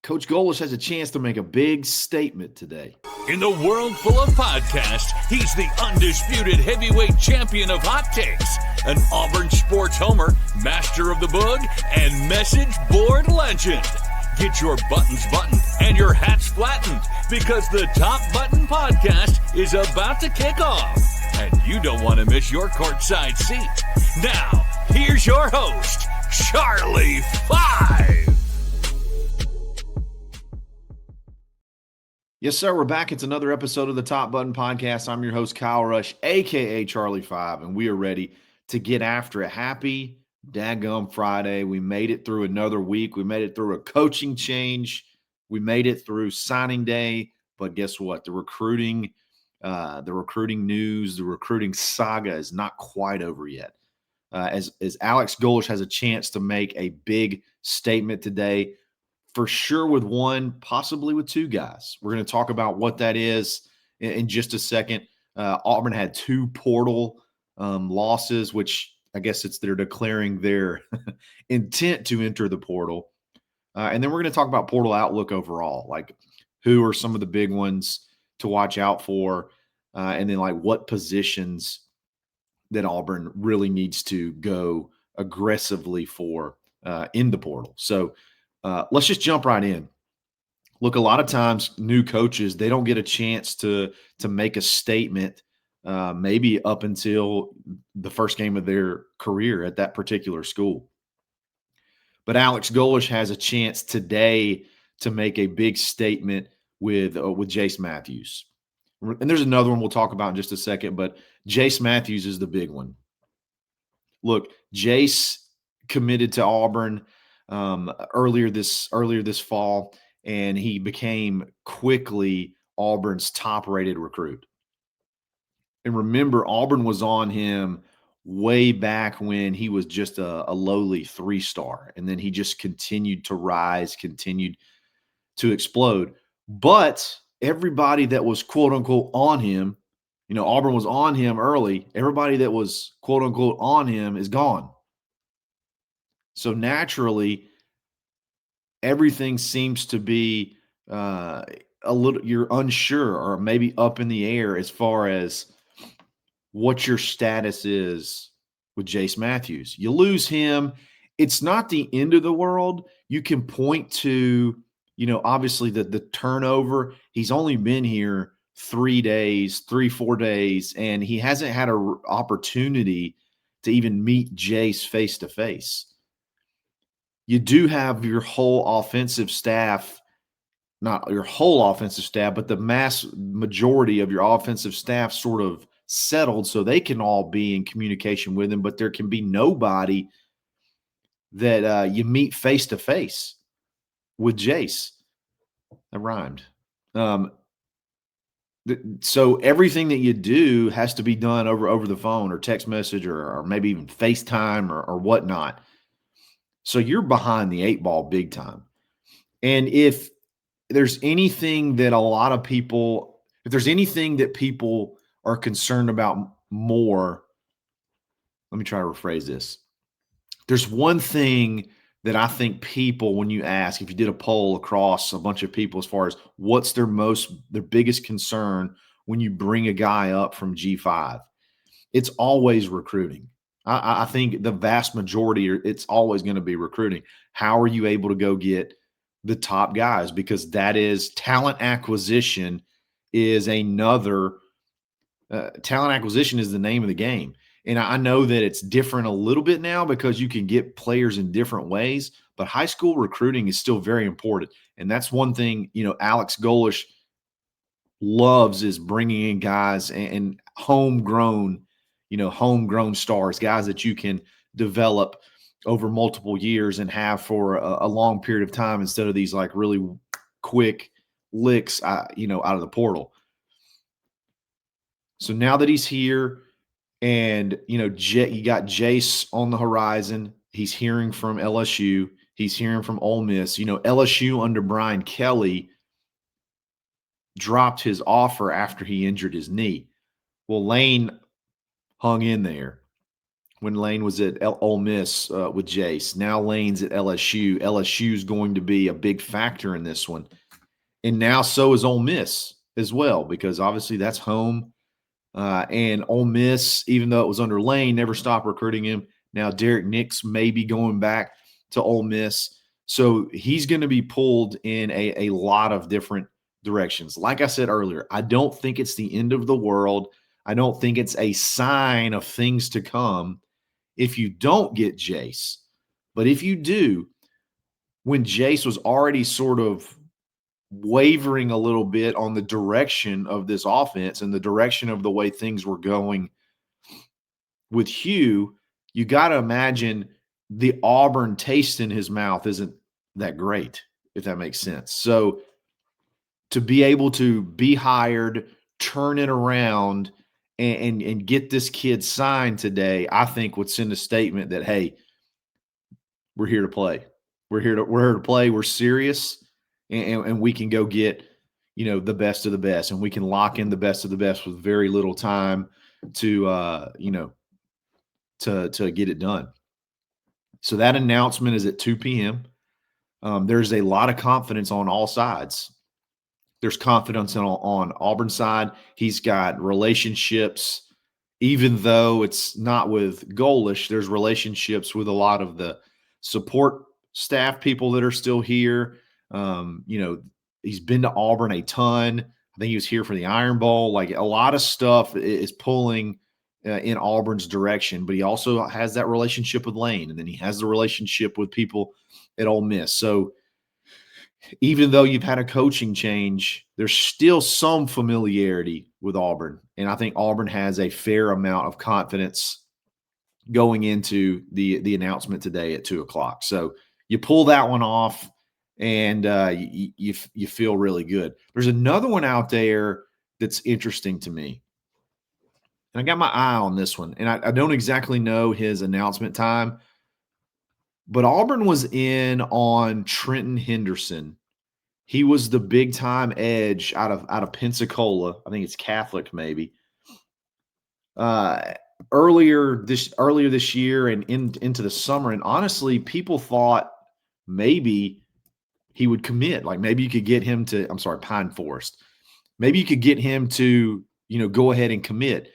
Coach Golesh has a chance to make a big statement today. In the world full of podcasts, he's the undisputed heavyweight champion of hot takes, an Auburn sports homer, master of the boog, and message board legend. Get your buttons buttoned and your hats flattened because the Top Button Podcast is about to kick off. And you don't want to miss your courtside seat. Now, here's your host, Charlie Five. Yes, sir. We're back. It's another episode of the Top Button Podcast. I'm your host, Kyle Rush, a.k.a. Charlie Five, and we are ready to get after a happy daggum Friday. We made it through another week. We made it through a coaching change. We made it through signing day. But guess what? The recruiting news, the recruiting saga is not quite over yet. As Alex Golesh has a chance to make a big statement today, for sure with one, possibly with two guys. We're going to talk about what that is in just a second. Auburn had two portal losses, which I guess they're declaring their intent to enter the portal. And then we're going to talk about portal outlook overall, like who are some of the big ones to watch out for, and then like what positions that Auburn really needs to go aggressively for in the portal. So let's just jump right in. Look, a lot of times new coaches, they don't get a chance to make a statement maybe up until the first game of their career at that particular school. But Alex Golesh has a chance today to make a big statement with Jase Matthews. And there's another one we'll talk about in just a second, but Jase Matthews is the big one. Look, Jase committed to Auburn earlier this fall, and he became quickly Auburn's top-rated recruit. And remember, Auburn was on him way back when he was just a lowly 3-star, and then he just continued to rise, continued to explode. But everybody that was quote-unquote on him, Auburn was on him early. Everybody that was quote-unquote on him is gone. So naturally, everything seems to be a little, you're unsure or maybe up in the air as far as what your status is with Jase Matthews. You lose him, it's not the end of the world. You can point to, obviously the turnover. He's only been here 4 days, and he hasn't had an opportunity to even meet Jase face to face. You do have your whole offensive staff, not your whole offensive staff, but the majority of your offensive staff sort of settled so they can all be in communication with him, but there can be nobody that you meet face to face with Jase. That rhymed. So everything that you do has to be done over the phone or text message or maybe even FaceTime or whatnot. So you're behind the 8 ball big time. And if there's anything that if there's anything that people are concerned about more, let me try to rephrase this. There's one thing that I think people, when you ask, if you did a poll across a bunch of people as far as what's their biggest concern when you bring a guy up from G5, it's always recruiting. I think the vast majority, it's always going to be recruiting. How are you able to go get the top guys? Because that is talent acquisition is another talent acquisition is the name of the game. And I know that it's different a little bit now because you can get players in different ways, but high school recruiting is still very important. And that's one thing, Alex Golesh loves is bringing in guys and homegrown stars, guys that you can develop over multiple years and have for a long period of time instead of these like really quick licks, out of the portal. So now that he's here and, you got Jase on the horizon, he's hearing from LSU, he's hearing from Ole Miss. LSU under Brian Kelly dropped his offer after he injured his knee. Well, Lane hung in there. when Lane was at Ole Miss with Jase. Now Lane's at LSU. LSU's going to be a big factor in this one. And now so is Ole Miss as well, because obviously that's home. And Ole Miss, even though it was under Lane, never stopped recruiting him. Now Derek Nix may be going back to Ole Miss. So he's going to be pulled in a lot of different directions. Like I said earlier, I don't think it's the end of the world. I don't think it's a sign of things to come if you don't get Jase. But if you do, when Jase was already sort of wavering a little bit on the direction of this offense and the direction of the way things were going with Hugh, you got to imagine the Auburn taste in his mouth isn't that great, if that makes sense. So to be able to be hired, turn it around, and get this kid signed today, I think would send a statement that, hey, we're here to play. We're here to play. We're serious, and we can go get, the best of the best, and we can lock in the best of the best with very little time to get it done. So that announcement is at 2 p.m. There's a lot of confidence on all sides. There's confidence on Auburn's side. He's got relationships, even though it's not with Golesh, there's relationships with a lot of the support staff people that are still here. He's been to Auburn a ton. I think he was here for the Iron Bowl. Like, a lot of stuff is pulling in Auburn's direction, but he also has that relationship with Lane, and then he has the relationship with people at Ole Miss. So even though you've had a coaching change, there's still some familiarity with Auburn. And I think Auburn has a fair amount of confidence going into the announcement today at 2:00. So you pull that one off, and you feel really good. There's another one out there that's interesting to me. And I got my eye on this one. And I don't exactly know his announcement time, but Auburn was in on Trenton Henderson. He was the big-time edge out of Pensacola. I think it's Catholic, maybe. Earlier this year and into the summer, and honestly, people thought maybe he would commit. Like, maybe you could get him to Pine Forest. Maybe you could get him to, go ahead and commit.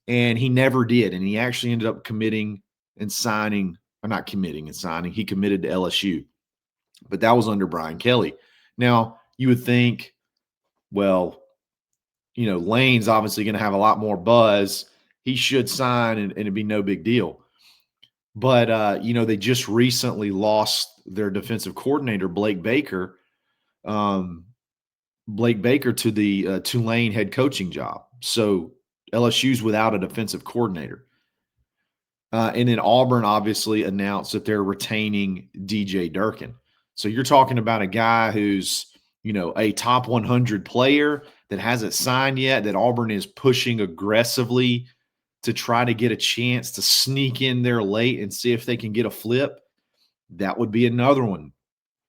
And he never did. And he actually ended up committing and signing, or not committing and signing. He committed to LSU. But that was under Brian Kelly. Now, you would think, well, Lane's obviously going to have a lot more buzz. He should sign, and it'd be no big deal. But, they just recently lost their defensive coordinator, Blake Baker. Blake Baker to the Tulane head coaching job. So LSU's without a defensive coordinator. And then Auburn obviously announced that they're retaining DJ Durkin. So you're talking about a guy who's, a top 100 player that hasn't signed yet, that Auburn is pushing aggressively to try to get a chance to sneak in there late and see if they can get a flip. That would be another one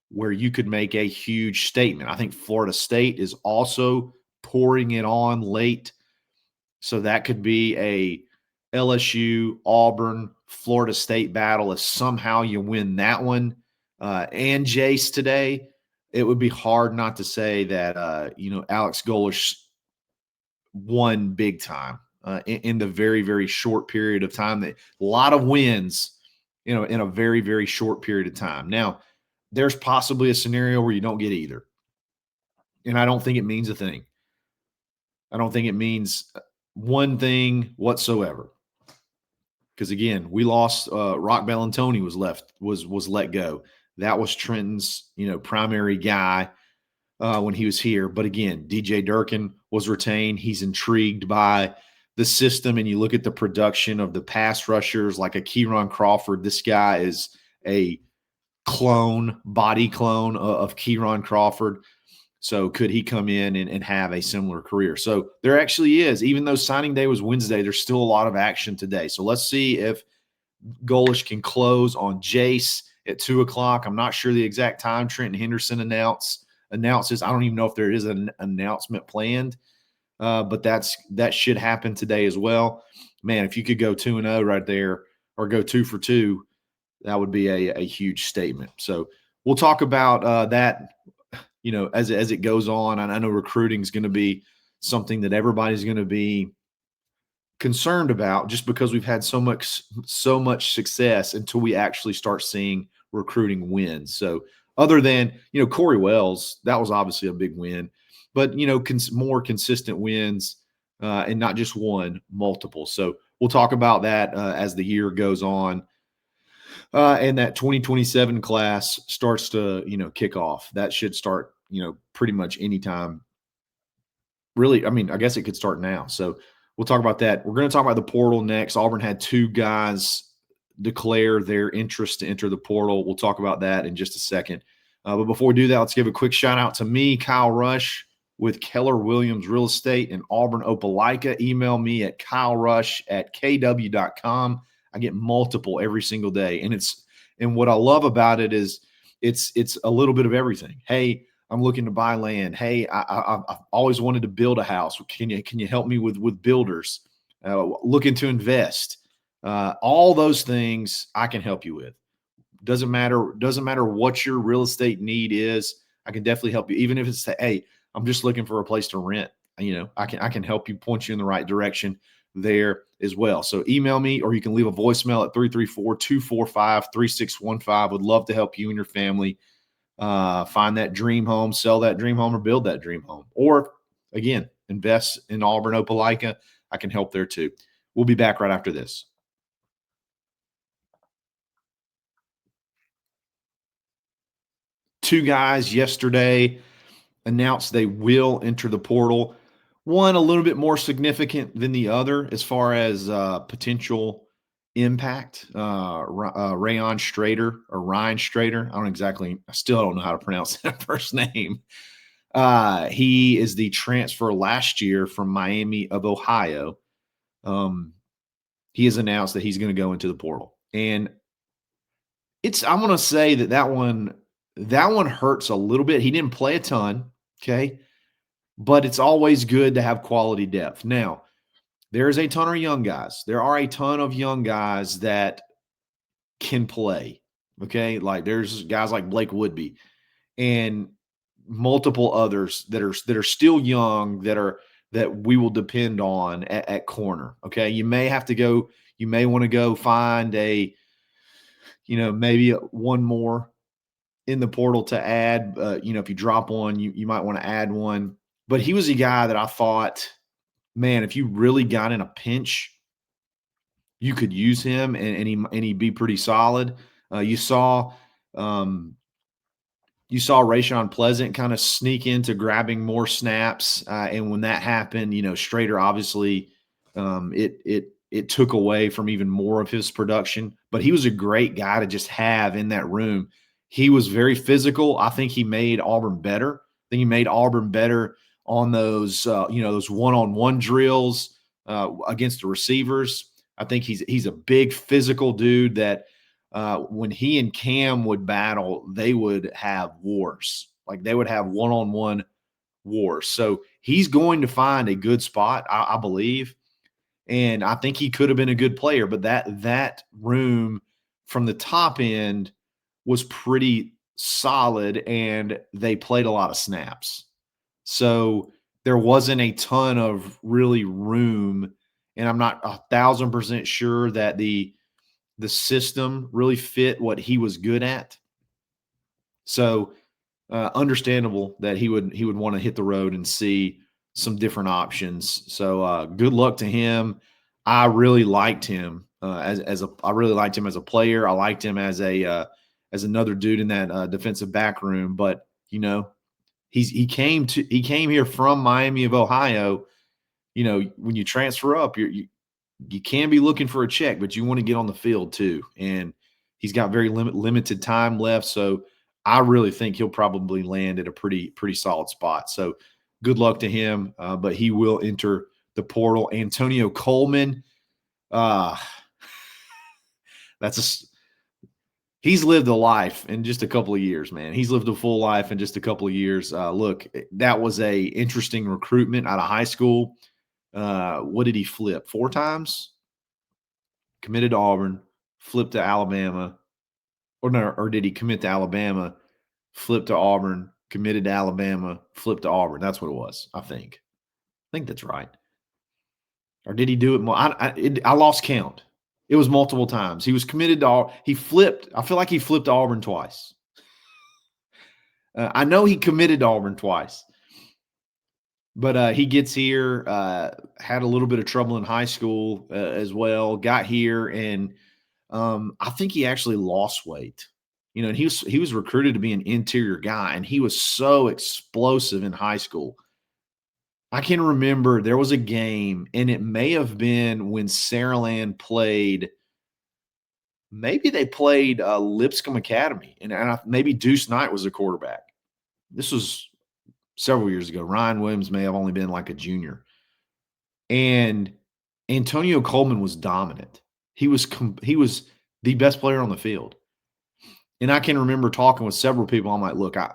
where you could make a huge statement. I think Florida State is also pouring it on late. So that could be a LSU, Auburn, Florida State battle. If somehow you win that one and Jase today, it would be hard not to say that, Alex Golesh won big time in the very, very short period of time. A lot of wins, in a very, very short period of time. Now, there's possibly a scenario where you don't get either. And I don't think it means a thing. I don't think it means one thing whatsoever. Because again, we lost Rock Bellantoni was let go. That was Trenton's, primary guy when he was here. But again, DJ Durkin was retained. He's intrigued by the system, and you look at the production of the pass rushers like a Kieron Crawford. This guy is a body clone of Kieron Crawford. So could he come in and have a similar career? So there actually is, even though signing day was Wednesday, there's still a lot of action today. So let's see if Golesh can close on Jase at 2:00. I'm not sure the exact time Trenton Henderson announces. I don't even know if there is an announcement planned, but that should happen today as well. Man, if you could go 2-0 right there, or go 2 for 2, that would be a huge statement. So we'll talk about that, as it goes on. And I know recruiting is going to be something that everybody's going to be concerned about, just because we've had so much success until we actually start seeing recruiting wins. So other than Corey Wells, that was obviously a big win, but more consistent wins, and not just one, multiple. So we'll talk about that as the year goes on. And that 2027 class starts to kick off. That should start pretty much anytime. Really, I mean, I guess it could start now. So we'll talk about that. We're going to talk about the portal next. Auburn had 2 guys declare their interest to enter the portal. We'll talk about that in just a second. But before we do that, let's give a quick shout out to me, Kyle Rush, with Keller Williams Real Estate in Auburn, Opelika. Email me at kylerush@kw.com. I get multiple every single day. And what I love about it is it's a little bit of everything. Hey, I'm looking to buy land. Hey, I've always wanted to build a house. Can you help me with builders? Looking to invest. All those things I can help you with. Doesn't matter what your real estate need is. I can definitely help you. Even if it's hey, I'm just looking for a place to rent. I can help you, point you in the right direction there as well. So email me, or you can leave a voicemail at 334-245-3615. Would love to help you and your family find that dream home, sell that dream home, or build that dream home. Or again, invest in Auburn, Opelika. I can help there too. We'll be back right after this. Two guys yesterday announced they will enter the portal. One a little bit more significant than the other as far as potential impact. Ryan Strader. I still don't know how to pronounce that first name. He is the transfer last year from Miami of Ohio. He has announced that he's going to go into the portal. And I'm going to say that one hurts a little bit. He didn't play a ton, okay? But it's always good to have quality depth. Now, there's a ton of young guys. There are a ton of young guys that can play, okay? Like there's guys like Blake Woodby and multiple others that are still young that we will depend on at corner, okay? You may want to go find maybe one more in the portal to add. If you drop one, you might want to add one. But he was a guy that I thought, man, if you really got in a pinch, you could use him and he'd be pretty solid. You saw Rayshon Pleasant kind of sneak into grabbing more snaps, and when that happened, Strader obviously it took away from even more of his production. But he was a great guy to just have in that room. He was very physical. I think he made Auburn better. I think he made Auburn better on those those one-on-one drills against the receivers. I think he's a big physical dude that when he and Cam would battle, they would have wars. Like they would have one-on-one wars. So he's going to find a good spot, I believe. And I think he could have been a good player, but that room from the top end was pretty solid, and they played a lot of snaps. So there wasn't a ton of really room, and I'm not 1,000% sure that the system really fit what he was good at. So understandable that he would want to hit the road and see some different options. So good luck to him. I really liked him I really liked him as a player. I liked him as another dude in that defensive back room. But he came here from Miami of Ohio. When you transfer up, you can be looking for a check, but you want to get on the field too. And he's got very limited time left. So I really think he'll probably land at a pretty solid spot. So good luck to him. But he will enter the portal. Antonio Coleman, he's lived a life in just a couple of years, man. He's lived a full life in just a couple of years. Look, that was a interesting recruitment out of high school. What did he flip? 4 times? Committed to Auburn, flip to Alabama, or did he commit to Alabama, flip to Auburn, committed to Alabama, flip to Auburn? That's what it was, I think. I think that's right. Or did he do it more? I lost count. It was multiple times. He was committed to he flipped. I feel like he flipped to Auburn twice. I know he committed to Auburn twice. But he gets here, had a little bit of trouble in high school as well, got here, and I think he actually lost weight. And he was recruited to be an interior guy, and he was so explosive in high school. I can remember there was a game, and it may have been when Saraland played. Maybe they played Lipscomb Academy, and maybe Deuce Knight was a quarterback. This was several years ago. Ryan Williams may have only been like a junior. And Antonio Coleman was dominant. He was the best player on the field. And I can remember talking with several people. I'm like, look, I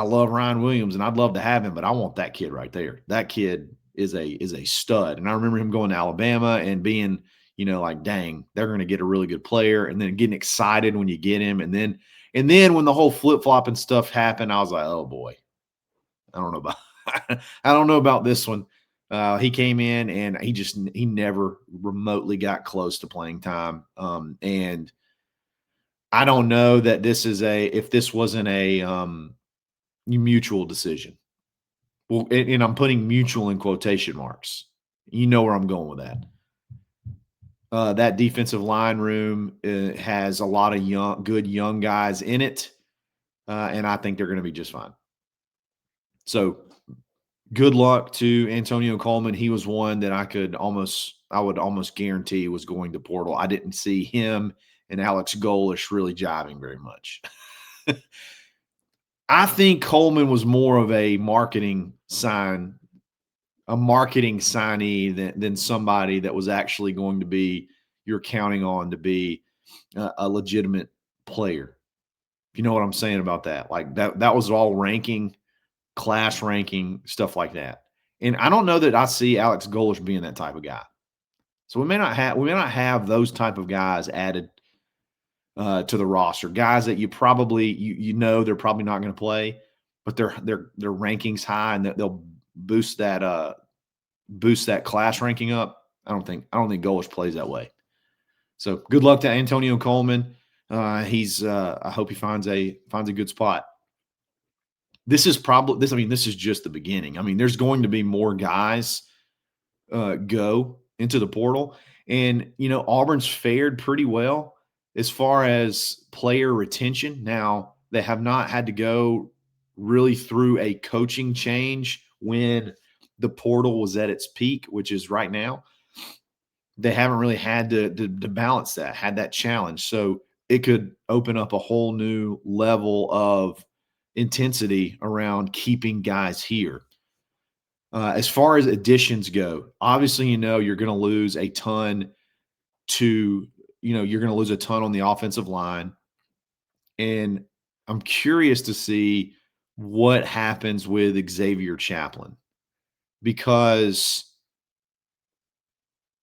love Ryan Williams and I'd love to have him, but I want that kid right there. That kid is a stud. And I remember him going to Alabama and being, like, dang, they're going to get a really good player, and then getting excited when you get him. And then when the whole flip-flopping stuff happened, I was like, oh boy, I don't know about this one. He came in and he never remotely got close to playing time. And I don't know that if this wasn't a mutual decision. Well, and I'm putting mutual in quotation marks. You know where I'm going with that. That defensive line room has a lot of good young guys in it. And I think they're going to be just fine. So good luck to Antonio Coleman. He was one that I would almost guarantee was going to portal. I didn't see him and Alex Golesh really jiving very much. I think Coleman was more of a marketing signee than somebody that was actually going to be you're counting on to be a legitimate player. You know what I'm saying about that? Like that was all ranking, class ranking, stuff like that. And I don't know that I see Alex Golesh being that type of guy. So we may not have those type of guys added to the roster. Guys that you probably they're probably not going to play, but their rankings high and they'll boost that class ranking up. I don't think Golesh plays that way. So good luck to Antonio Coleman. I hope he finds a good spot. This is just the beginning. I mean, there's going to be more guys go into the portal. And, Auburn's fared pretty well as far as player retention. Now, they have not had to go really through a coaching change when the portal was at its peak, which is right now. They haven't really had to balance that, had that challenge. So it could open up a whole new level of intensity around keeping guys here. As far as additions go, obviously, you're going to lose a ton you're going to lose a ton on the offensive line. And I'm curious to see what happens with Xavier Chaplin, because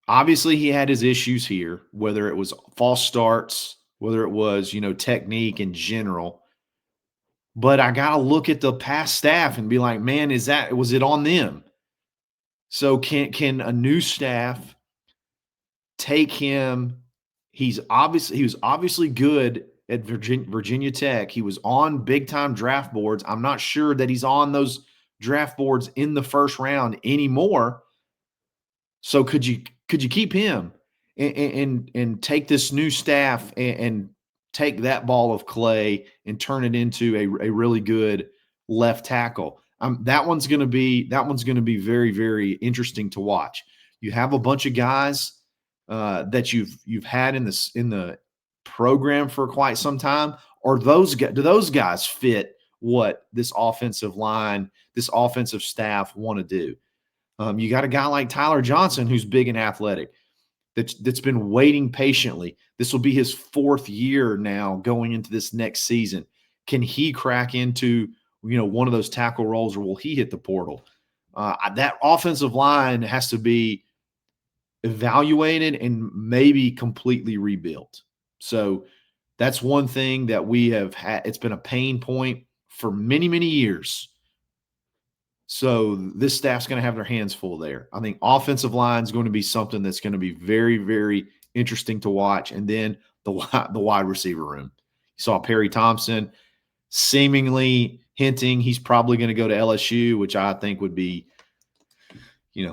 obviously he had his issues here, whether it was false starts, whether it was, technique in general. But I got to look at the past staff and be like, man, was it on them? So can a new staff take him? He was obviously good at Virginia Tech. He was on big time draft boards. I'm not sure that he's on those draft boards in the first round anymore. So could you keep him and take this new staff and take that ball of clay and turn it into a really good left tackle? That one's going to be very, very interesting to watch. You have a bunch of guys that you've had in the program for quite some time, or do those guys fit what this offensive line, this offensive staff want to do? You got a guy like Tyler Johnson who's big and athletic, that's been waiting patiently. This will be his fourth year now going into this next season. Can he crack into one of those tackle roles, or will he hit the portal? That offensive line has to be evaluated and maybe completely rebuilt. So that's one thing that we have had. It's been a pain point for many, many years. So this staff's going to have their hands full there. I think offensive line is going to be something that's going to be very, very interesting to watch. And then the wide receiver room. You saw Perry Thompson seemingly hinting he's probably going to go to LSU, which I think would be,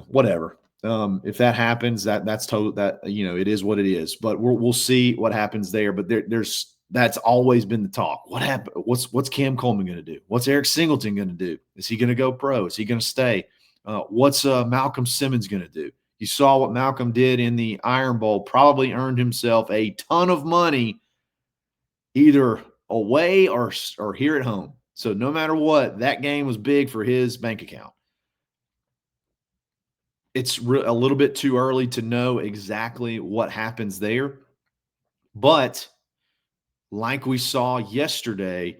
whatever. If that happens, that's total. That it is what it is. But we'll see what happens there. But that's always been the talk. What happened? What's Cam Coleman going to do? What's Eric Singleton going to do? Is he going to go pro? Is he going to stay? What's Malcolm Simmons going to do? You saw what Malcolm did in the Iron Bowl. Probably earned himself a ton of money, either away or here at home. So no matter what, that game was big for his bank account. It's a little bit too early to know exactly what happens there. But like we saw yesterday,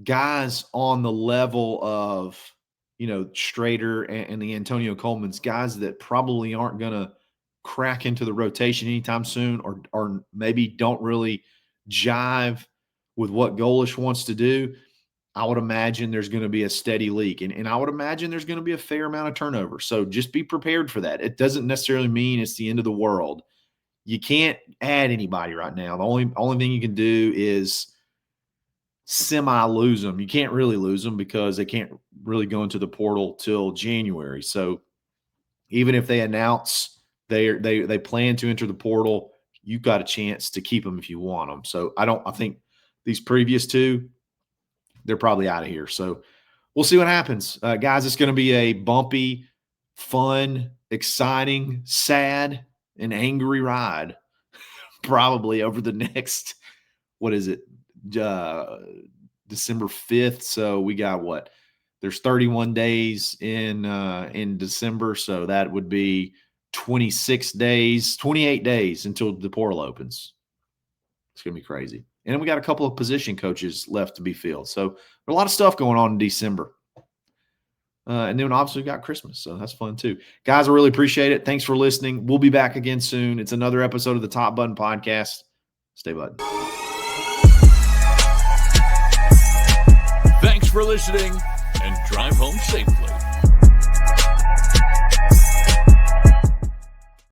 guys on the level of, Strader and the Antonio Colemans, guys that probably aren't going to crack into the rotation anytime soon or maybe don't really jive with what Golesh wants to do, I would imagine there's going to be a steady leak. And I would imagine there's going to be a fair amount of turnover. So just be prepared for that. It doesn't necessarily mean it's the end of the world. You can't add anybody right now. The only thing you can do is semi-lose them. You can't really lose them because they can't really go into the portal till January. So even if they announce they plan to enter the portal, you've got a chance to keep them if you want them. So I think these previous two, they're probably out of here. So we'll see what happens. Guys, it's going to be a bumpy, fun, exciting, sad, and angry ride probably over the next, December 5th. So we got what? There's 31 days in December. So that would be 28 days until the portal opens. It's going to be crazy. And we got a couple of position coaches left to be filled. So there's a lot of stuff going on in December. And then obviously we got Christmas. So that's fun too. Guys, I really appreciate it. Thanks for listening. We'll be back again soon. It's another episode of the Top Button Podcast. Stay button. Thanks for listening and drive home safely.